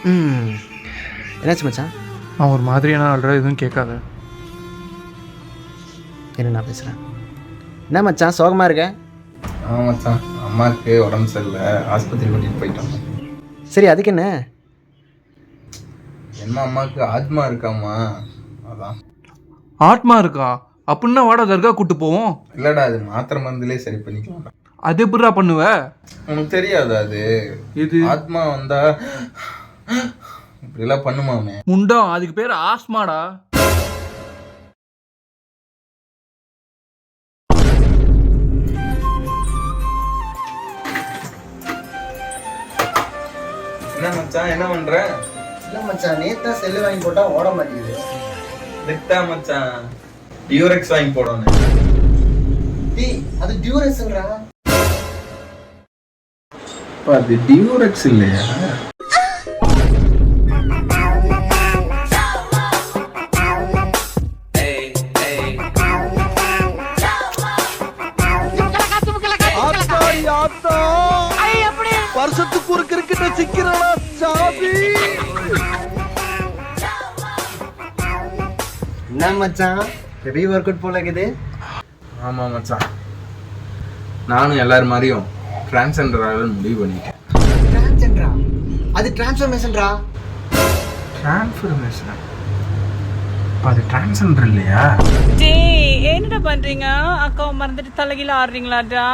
என்னாச்சு மச்சான்? அவன் ஒரு மாதிரியான ஆள்ற, எதுவும் கேட்காத. என்ன நான் பேசுகிறேன்? என்ன மச்சான் சோகமாக இருக்க? ஆமாம் மச்சான், அம்மாவுக்கு உடம்பு சரியில்லை, ஆஸ்பத்திரி கூட்டிகிட்டு போயிட்டோம். சரி, அதுக்கு என்ன? என்ன அம்மாவுக்கு ஆத்மா இருக்காம்மா, அதான். ஆத்மா இருக்கா? அப்படின்னா வாடா தர்கா கூட்டு போவோம். இல்லைடா, அது மாத்திரை மருந்துலேயே சரி பண்ணிக்கலாம். அது எப்படிடா பண்ணுவ? உனக்கு தெரியாதா அது? இது ஆத்மா வந்தா இப்படிலாம் பண்ணுமாமே. முண்டா, அதுக்கு பேர் ஆஸ்மாடா. என்ன மச்சான், என்ன பண்ற? இல்லை மச்சான், நேற்று செல்லு வாங்கி போட்டால் ஓட மாட்டேங்குது. திட்டா மச்சான், டியூரெக்ஸ் வாங்கி போடணும். டேய், அது டியூரேஷன்ரா. அது டியூரெக்ஸ் இல்லையா? வருஷத்துக்கு ஒரு கிரிக்கெட்ட சிக்கிறடா சாமி. என்ன மச்சான், ஹெவி ஒர்க் அவுட் போல இருக்குது. ஆமாம் மச்சான், நானும் எல்லாரும் மாதிரியும் டிரான்ஸ்ஜெண்டராக முடிவு பண்ணிட்டேன். டிரான்ஸ்ஜெண்டரா? அது டிரான்ஸ்ஃபர்மேஷன்ரா. டிரான்ஸ்ஃபர்மேஷன்? இப்போ அது டிரான்ஸ்ஜெண்டர் இல்லையா? என்னடா பண்றீங்க? அக்காவை மறந்துட்டு தலைகீழ ஆடுறீங்களாடா?